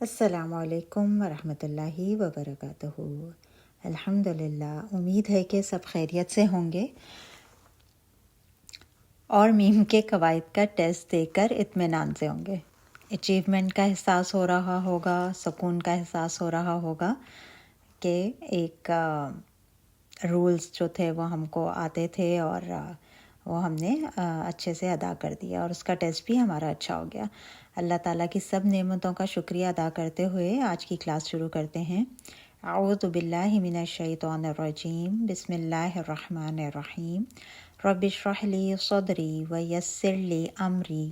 السلام علیکم ورحمۃ اللہ وبرکاتہ۔ الحمدللہ، امید ہے کہ سب خیریت سے ہوں گے اور میم کے قواعد کا ٹیسٹ دے کر اطمینان سے ہوں گے۔ اچیومنٹ کا احساس ہو رہا ہوگا، سکون کا احساس ہو رہا ہوگا کہ ایک رولز جو تھے وہ ہم کو آتے تھے اور وہ ہم نے اچھے سے ادا کر دیا اور اس کا ٹیسٹ بھی ہمارا اچھا ہو گیا۔ اللہ تعالیٰ کی سب نعمتوں کا شکریہ ادا کرتے ہوئے آج کی کلاس شروع کرتے ہیں۔ اعوذ باللہ من الشیطان الرجیم، بسم اللہ الرحمن الرحیم۔ رب اشرح لی صدری ویسر لی امری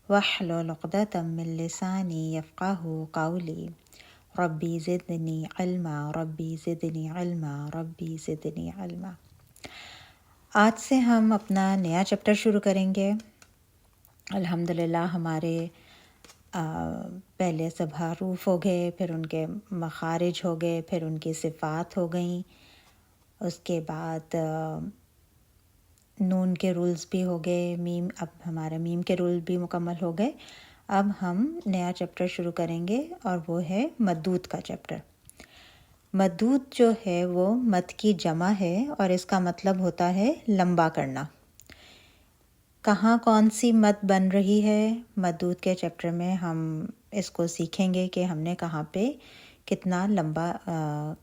واحلل عقدۃ من لسانی یفقہوا قولی۔ ربی زدنی علما، ربی زدنی علما، ربی زدنی علما۔ آج سے ہم اپنا نیا چیپٹر شروع کریں گے۔ الحمدللہ ہمارے پہلے سب حروف ہو گئے، پھر ان کے مخارج ہو گئے، پھر ان کی صفات ہو گئیں، اس کے بعد نون کے رولز بھی ہو گئے، میم، اب ہمارا میم کے رول بھی مکمل ہو گئے۔ اب ہم نیا چیپٹر شروع کریں گے اور وہ ہے مدود کا چیپٹر۔ مدود جو ہے وہ مد کی جمع ہے اور اس کا مطلب ہوتا ہے لمبا کرنا۔ کہاں کون سی مد بن رہی ہے مدود کے چیپٹر میں، ہم اس کو سیکھیں گے کہ ہم نے کہاں پہ کتنا لمبا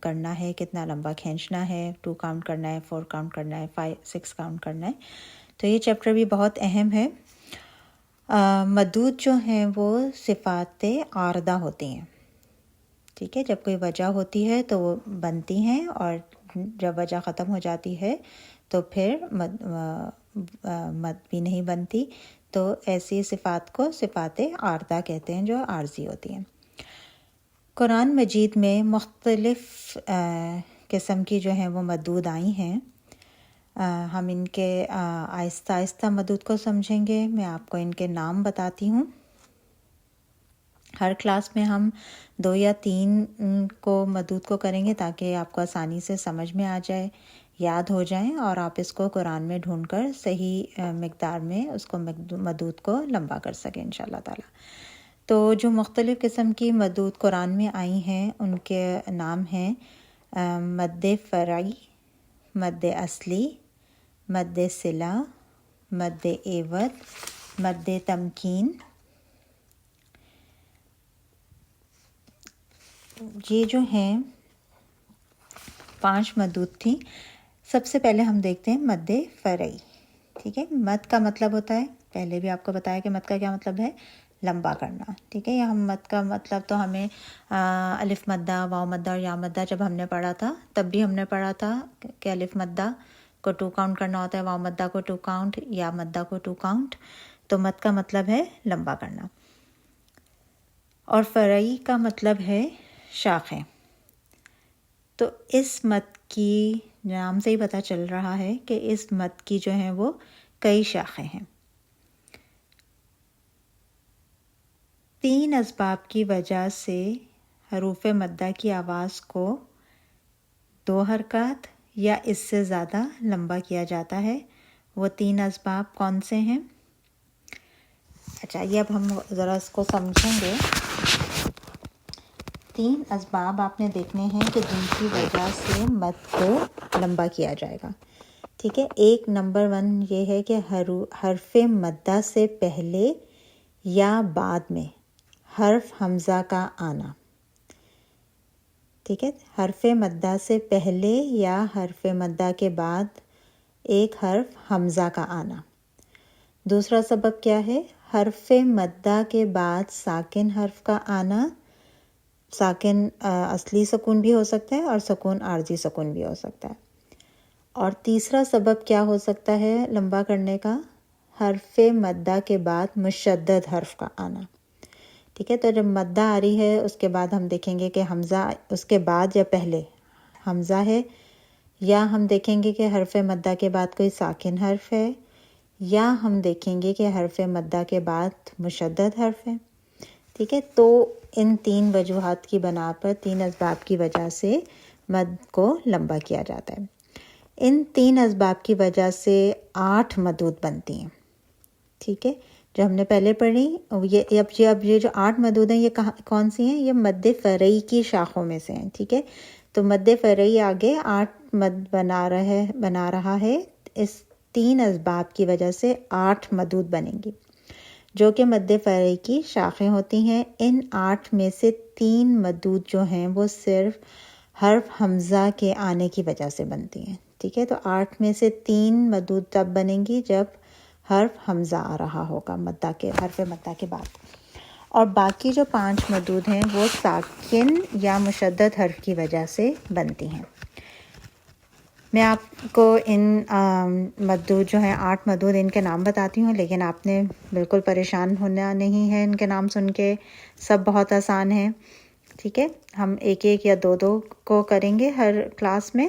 کرنا ہے، کتنا لمبا کھینچنا ہے، 2 کاؤنٹ کرنا ہے، 4 کاؤنٹ کرنا ہے، 6 کاؤنٹ کرنا ہے۔ تو یہ چیپٹر بھی بہت اہم ہے۔ مدود جو ہیں وہ صفات عارضہ ہوتی ہیں، ٹھیک ہے۔ جب کوئی وجہ ہوتی ہے تو وہ بنتی ہیں اور جب وجہ ختم ہو جاتی ہے تو پھر مد بھی نہیں بنتی۔ تو ایسی صفات کو صفات عارضہ کہتے ہیں جو عارضی ہوتی ہیں۔ قرآن مجید میں مختلف قسم کی جو ہیں وہ مدود آئی ہیں۔ ہم ان کے آہستہ آہستہ مدود کو سمجھیں گے۔ میں آپ کو ان کے نام بتاتی ہوں۔ ہر کلاس میں ہم 2 یا 3 کو مدود کو کریں گے تاکہ آپ کو آسانی سے سمجھ میں آ جائے، یاد ہو جائیں اور آپ اس کو قرآن میں ڈھونڈ کر صحیح مقدار میں اس کو مدود کو لمبا کر سکیں انشاءاللہ تعالی۔ تو جو مختلف قسم کی مدود قرآن میں آئی ہیں ان کے نام ہیں مد فرعی، مد اصلی، مد صلہ، مد عوض، مد تمکین۔ یہ جو ہیں 5 مدود تھیں۔ سب سے پہلے ہم دیکھتے ہیں مد فرعی، ٹھیک ہے۔ مد کا مطلب ہوتا ہے، پہلے بھی آپ کو بتایا کہ مد کا کیا مطلب ہے، لمبا کرنا، ٹھیک ہے۔ ہم مد کا مطلب تو ہمیں الف مدہ، واو مدہ اور یا مدہ جب ہم نے پڑھا تھا تب بھی ہم نے پڑھا تھا کہ الف مدہ کو 2 کاؤنٹ کرنا ہوتا ہے، واو مدہ کو 2 کاؤنٹ، یا مدہ کو 2 کاؤنٹ۔ تو مد کا مطلب ہے لمبا کرنا، اور فرعی کا مطلب ہے شاخیں۔ تو اس مد کی نام سے ہی پتہ چل رہا ہے کہ اس مد کی جو ہیں وہ کئی شاخیں ہیں۔ 3 اسباب کی وجہ سے حروف مدہ کی آواز کو 2 حرکات یا اس سے زیادہ لمبا کیا جاتا ہے۔ وہ 3 اسباب کون سے ہیں؟ اچھا، یہ اب ہم ذرا اس کو سمجھیں گے۔ 3 اسباب آپ نے دیکھنے ہیں کہ جن کی وجہ سے مد کو لمبا کیا جائے گا، ٹھیک ہے۔ ایک نمبر 1 یہ ہے کہ حرف مدہ سے پہلے یا بعد میں حرف حمزہ کا آنا، ٹھیک ہے۔ حرف مدہ سے پہلے یا حرف مدہ کے بعد ایک حرف حمزہ کا آنا۔ دوسرا سبب کیا ہے؟ حرف مدہ کے بعد ساکن حرف کا آنا۔ ساکن اصلی سکون بھی ہو سکتا ہے اور سکون عارضی سکون بھی ہو سکتا ہے۔ اور تیسرا سبب کیا ہو سکتا ہے لمبا کرنے کا؟ حرف مدہ کے بعد مشدد حرف کا آنا، ٹھیک ہے۔ تو جب مدہ آ رہی ہے اس کے بعد ہم دیکھیں گے کہ حمزہ اس کے بعد یا پہلے حمزہ ہے، یا ہم دیکھیں گے کہ حرف مدہ کے بعد کوئی ساکن حرف ہے، یا ہم دیکھیں گے کہ حرف مدہ کے بعد مشدد حرف ہے، ٹھیک ہے۔ تو ان 3 وجوہات کی بنا پر، 3 اسباب کی وجہ سے مد کو لمبا کیا جاتا ہے۔ ان 3 اسباب کی وجہ سے 8 مدود بنتی ہیں، ٹھیک ہے۔ جو ہم نے پہلے پڑھی. اب یہ جو 8 مدود ہیں یہ کون سی ہیں؟ یہ مد فرعی کی شاخوں میں سے ہیں. ٹھیک ہے، تو مد فرعی آگے 8 مد بنا رہا ہے. اس 3 اسباب کی وجہ سے 8 مدود بنیں گی جو کہ مد فرعی کی شاخیں ہوتی ہیں. ان 8 میں سے 3 مدود جو ہیں وہ صرف حرف حمزہ کے آنے کی وجہ سے بنتی ہیں. ٹھیک ہے، تو 8 میں سے 3 مدود تب بنیں گی جب حرف حمزہ آ رہا ہوگا حرف مدہ کے بعد. اور باقی جو 5 مدود ہیں وہ ساکن یا مشدد حرف کی وجہ سے بنتی ہیں. میں آپ کو ان مدود جو ہیں 8 مدود ان کے نام بتاتی ہوں، لیکن آپ نے بالکل پریشان ہونا نہیں ہے ان کے نام سن کے. سب بہت آسان ہیں. ٹھیک ہے، ہم ایک یا دو کو کریں گے ہر کلاس میں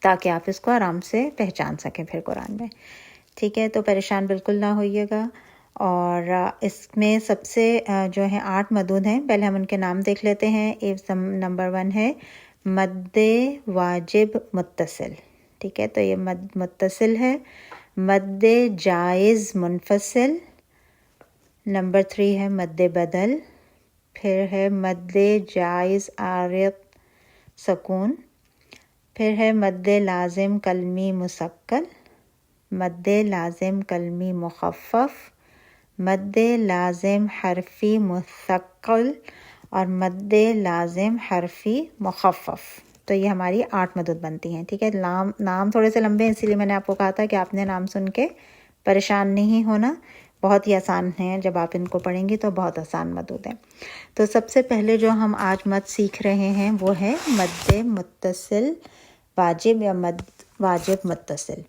تاکہ آپ اس کو آرام سے پہچان سکیں پھر قرآن میں. ٹھیک ہے، تو پریشان بالکل نہ ہوئیے گا. اور اس میں سب سے جو ہیں 8 مدود ہیں، پہلے ہم ان کے نام دیکھ لیتے ہیں. نمبر 1 ہے مد واجب متصل. ٹھیک ہے، تو یہ مد متصل ہے. مد جائز منفصل. نمبر 3 ہے مد بدل. پھر ہے مد جائز عارض سکون. پھر ہے مد لازم کلمی مثقل. مد لازم کلمی مخفف. مد لازم حرفی مثقل اور مد لازم حرفی مخفف. تو یہ ہماری 8 مدود بنتی ہیں. ٹھیک ہے، نام تھوڑے سے لمبے ہیں، اسی لیے میں نے آپ کو کہا تھا کہ آپ نے نام سن کے پریشان نہیں ہونا. بہت ہی آسان ہیں، جب آپ ان کو پڑھیں گی تو بہت آسان مدود ہیں. تو سب سے پہلے جو ہم آج مد سیکھ رہے ہیں وہ ہے مد متصل واجب یا مد واجب متصل.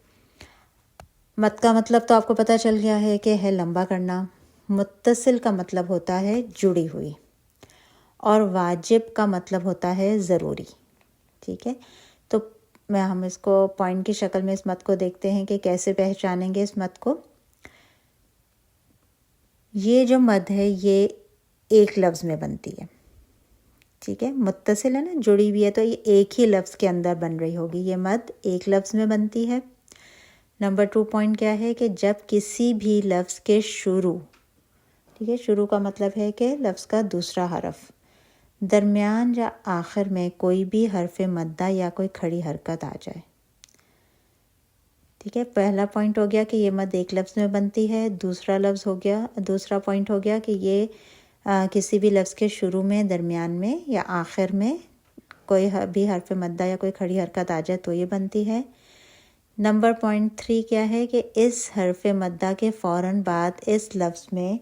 مد کا مطلب تو آپ کو پتہ چل گیا ہے کہ ہے لمبا کرنا. متصل کا مطلب ہوتا ہے جڑی ہوئی، اور واجب کا مطلب ہوتا ہے ضروری. ٹھیک ہے، تو ہم اس کو پوائنٹ کی شکل میں اس مد کو دیکھتے ہیں کہ کیسے پہچانیں گے اس مد کو. یہ جو مد ہے یہ ایک لفظ میں بنتی ہے. ٹھیک ہے، متصل ہے نا، جڑی ہوئی ہے، تو یہ ایک ہی لفظ کے اندر بن رہی ہوگی. یہ مد ایک لفظ میں بنتی ہے. نمبر 2 پوائنٹ کیا ہے کہ جب کسی بھی لفظ کے شروع، ٹھیک ہے، شروع کا مطلب ہے کہ لفظ کا دوسرا حرف، درمیان یا آخر میں کوئی بھی حرف مدہ یا کوئی کھڑی حرکت آ جائے. ٹھیک ہے، پہلا پوائنٹ ہو گیا کہ یہ مد ایک لفظ میں بنتی ہے. دوسرا پوائنٹ ہو گیا کہ یہ کسی بھی لفظ کے شروع میں، درمیان میں یا آخر میں کوئی بھی حرف مدہ یا کوئی کھڑی حرکت آ جائے تو یہ بنتی ہے. نمبر پوائنٹ 3 کیا ہے کہ اس حرف مدہ کے فوراً بعد اس لفظ میں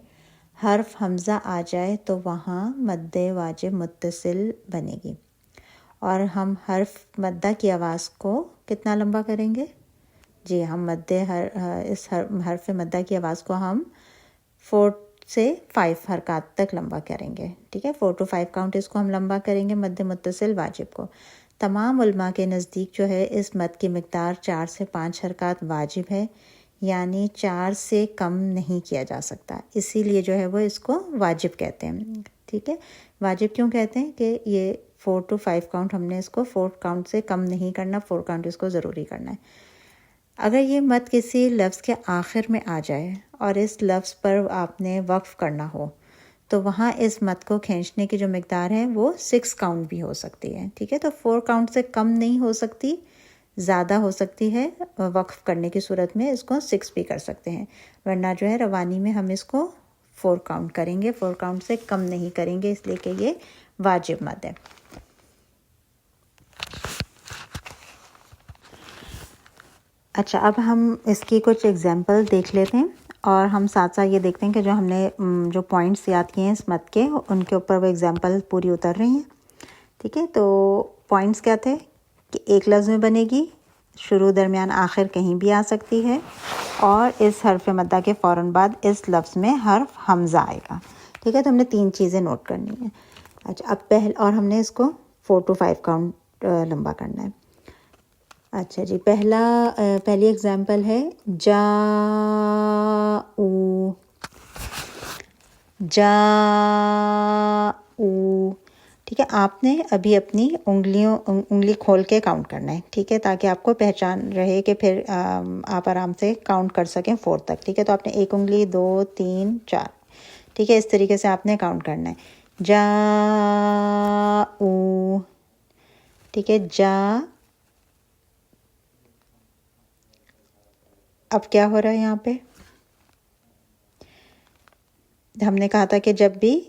حرف حمزہ آ جائے تو وہاں مد واجب متصل بنے گی. اور ہم حرف مدہ کی آواز کو کتنا لمبا کریں گے؟ جی، ہم اس حرف مدہ کی آواز کو ہم 4 سے 5 حرکات تک لمبا کریں گے. ٹھیک ہے، 4 to 5 کاؤنٹ اس کو ہم لمبا کریں گے مد متصل واجب کو. تمام علماء کے نزدیک جو ہے اس مد کی مقدار 4 سے 5 حرکات واجب ہے، یعنی 4 سے کم نہیں کیا جا سکتا. اسی لیے جو ہے وہ اس کو واجب کہتے ہیں. ٹھیک ہے، واجب کیوں کہتے ہیں کہ یہ 4 to 5 کاؤنٹ ہم نے اس کو 4 کاؤنٹ سے کم نہیں کرنا، 4 کاؤنٹ اس کو ضروری کرنا ہے. اگر یہ مد کسی لفظ کے آخر میں آ جائے اور اس لفظ پر آپ نے وقف کرنا ہو تو وہاں اس مد کو کھینچنے کی جو مقدار ہے وہ 6 کاؤنٹ بھی ہو سکتی ہے. ٹھیک ہے، تو 4 کاؤنٹ سے کم نہیں ہو سکتی، زیادہ ہو سکتی ہے. وقف کرنے کی صورت میں اس کو 6 بھی کر سکتے ہیں، ورنہ جو ہے روانی میں ہم اس کو 4 کاؤنٹ کریں گے، 4 کاؤنٹ سے کم نہیں کریں گے، اس لیے کہ یہ واجب مد ہے. اچھا، اب ہم اس کی کچھ ایگزامپل دیکھ لیتے ہیں اور ہم ساتھ ساتھ یہ دیکھتے ہیں کہ جو ہم نے جو پوائنٹس یاد کیے ہیں اس مد کے، ان کے اوپر وہ ایگزامپل پوری اتر رہی ہیں. ٹھیک ہے، تو پوائنٹس کیا تھے کہ ایک لفظ میں بنے گی، شروع درمیان آخر کہیں بھی آ سکتی ہے، اور اس حرف مدہ کے فوراً بعد اس لفظ میں حرف حمزہ آئے گا. ٹھیک ہے، تو ہم نے 3 چیزیں نوٹ کرنی ہیں. اچھا، اب اور ہم نے اس کو 4 to 5 کاؤنٹ لمبا کرنا ہے. اچھا جی، پہلی ایگزامپل ہے جاؤ. ٹھیک ہے. آپ نے ابھی اپنی انگلی کھول کے کاؤنٹ کرنا ہے. ٹھیک ہے, تاکہ آپ کو پہچان رہے کہ پھر آپ آرام سے کاؤنٹ کر سکیں 4 تک. ٹھیک ہے, تو آپ نے 1 انگلی 2 3 4. ٹھیک ہے, اس طریقے سے آپ نے کاؤنٹ کرنا ہے. جا او. ٹھیک ہے, جا. اب کیا ہو رہا ہے یہاں پہ؟ ہم نے کہا تھا کہ جب بھی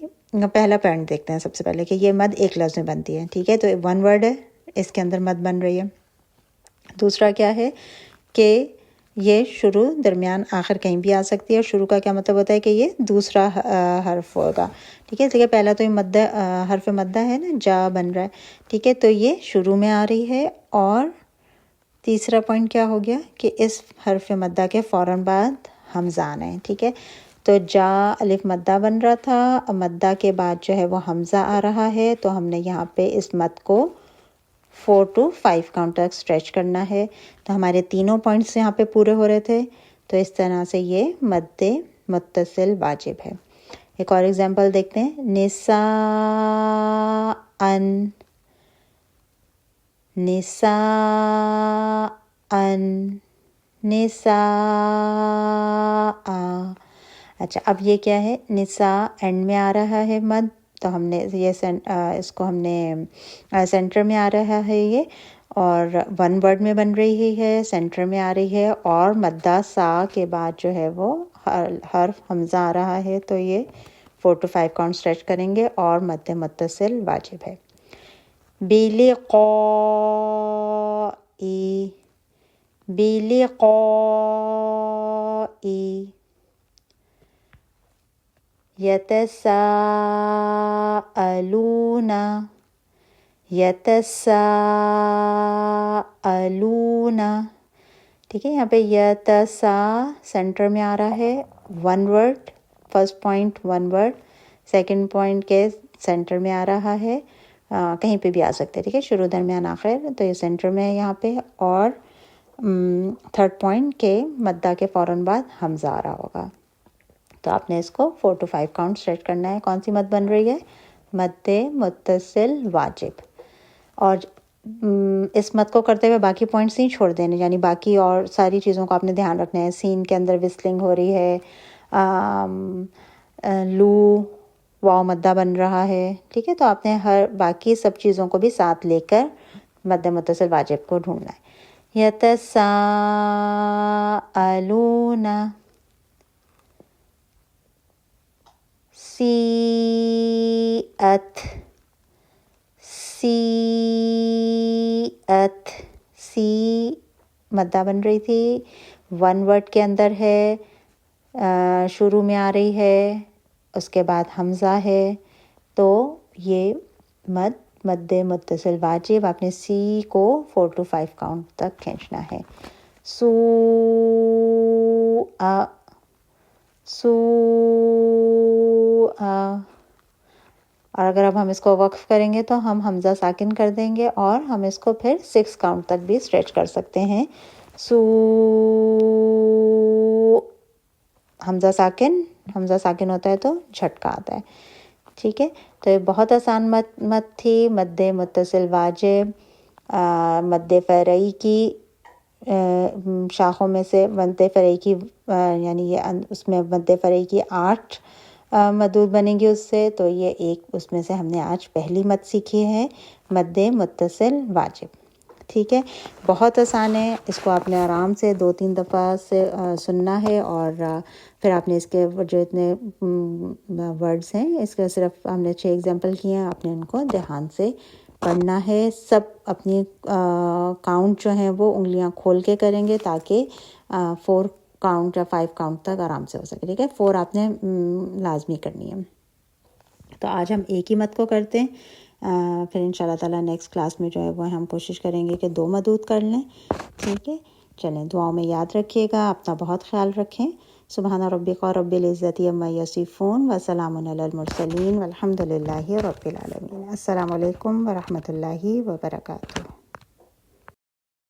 پہلا پوائنٹ دیکھتے ہیں سب سے پہلے کہ یہ مد ایک لفظ میں بنتی ہے. ٹھیک ہے, تو 1 ورڈ ہے, اس کے اندر مد بن رہی ہے. دوسرا کیا ہے کہ یہ شروع درمیان آخر کہیں بھی آ سکتی ہے. اور شروع کا کیا مطلب ہوتا ہے کہ یہ دوسرا حرف ہوگا. ٹھیک ہے, دیکھیے پہلا تو یہ مدہ حرف مدہ ہے نا, جا بن رہا ہے. ٹھیک ہے, تو یہ شروع میں آ رہی ہے. اور تیسرا پوائنٹ کیا ہو گیا کہ اس حرف مدہ کے فوراً بعد حمزہ آنا ہے. ٹھیک ہے, تو جا الف مدہ بن رہا تھا, مدہ کے بعد جو ہے وہ حمزہ آ رہا ہے. تو ہم نے یہاں پہ اس مد کو 4 to 5 کاؤنٹ تک اسٹریچ کرنا ہے. تو ہمارے تینوں پوائنٹس یہاں پہ پورے ہو رہے تھے. تو اس طرح سے یہ مد متصل واجب ہے. ایک اور ایگزامپل دیکھتے ہیں. نساء ان, نساء ان, نساء. اچھا, اب یہ کیا ہے؟ نساء اینڈ میں آ رہا ہے مد. تو ہم نے یہ اس کو ہم نے سینٹر میں آ رہا ہے یہ, اور 1 ورڈ میں بن رہی ہے, سینٹر میں آ رہی ہے, اور مدہ سا کے بعد جو ہے وہ حرف حمزہ آ رہا ہے. تو یہ 4 to 5 کاؤنٹ اسٹریچ کریں گے اور مد متصل واجب ہے. بلقاء, بلقاء. یتساءلون, یتساءلون. ٹھیک ہے, یہاں پہ یتسا سینٹر میں آ رہا ہے. 1 word, first point 1 word, second point کے سینٹر میں آ رہا ہے. کہیں پہ بھی آ سکتے ہیں. ٹھیک ہے, شروع درمیان آخر, تو یہ سینٹر میں ہے یہاں پہ. اور تھرڈ پوائنٹ کے مدہ کے فوراً بعد حمزہ آ رہا ہوگا. تو آپ نے اس کو 4 to 5 کاؤنٹ اسٹریچ کرنا ہے. کون سی مد بن رہی ہے؟ مد متصل واجب. اور اس مد کو کرتے ہوئے باقی پوائنٹس نہیں چھوڑ دینے, یعنی باقی اور ساری چیزوں کو آپ نے دھیان رکھنا ہے. سین کے اندر وسلنگ ہو رہی ہے, لو واو مدہ بن رہا ہے. ٹھیک ہے, تو آپ نے ہر باقی سب چیزوں کو بھی ساتھ لے کر مد متصل واجب کو ڈھونڈنا ہے. یتساءلون, سیئت, سیئت. سی مدہ بن رہی تھی, 1 ورڈ کے اندر ہے, شروع میں آ رہی ہے, اس کے بعد حمزہ ہے. تو یہ مد متصل واجب, آپ نے سی کو 4 to 5 کاؤنٹ تک کھینچنا ہے. سوء, سوء. اور اگر اب ہم اس کو وقف کریں گے تو ہم حمزہ ساکن کر دیں گے, اور ہم اس کو پھر 6 کاؤنٹ تک بھی اسٹریچ کر سکتے ہیں. سوء, حمزہ ساکن ہوتا ہے تو جھٹکا آتا ہے. ٹھیک ہے, تو یہ بہت آسان مد تھی. مد متصل واجب مد فرعی کی شاخوں میں سے, مد فرعی کی یعنی یہ اس میں مد فرعی کی 8 مدود بنیں گی اس سے. تو یہ ایک اس میں سے ہم نے آج پہلی مد سیکھی ہے, مد متصل واجب. ٹھیک ہے, بہت آسان ہے. اس کو آپ نے آرام سے 2-3 دفعہ سے سننا ہے, اور پھر آپ نے اس کے جو اتنے ورڈز ہیں, اس کا صرف ہم نے 6 ایگزامپل کیے ہیں, آپ نے ان کو دھیان سے پڑھنا ہے. سب اپنی کاؤنٹ جو ہیں وہ انگلیاں کھول کے کریں گے, تاکہ 4 کاؤنٹ یا 5 کاؤنٹ تک آرام سے ہو سکے. ٹھیک ہے, 4 آپ نے لازمی کرنی ہے. تو آج ہم ایک ہی مد کو کرتے ہیں, پھر انشاءاللہ تعالیٰ نیکسٹ کلاس میں جو ہے وہ ہم کوشش کریں گے کہ 2 مدود کر لیں. ٹھیک ہے, چلیں دعاؤں میں یاد رکھیے گا, اپنا بہت خیال رکھیں. سبحان ربک رب العزت عما یصفون وسلام علی المرسلین والحمد للہ رب العالمین. السلام علیکم ورحمۃ اللہ وبرکاتہ.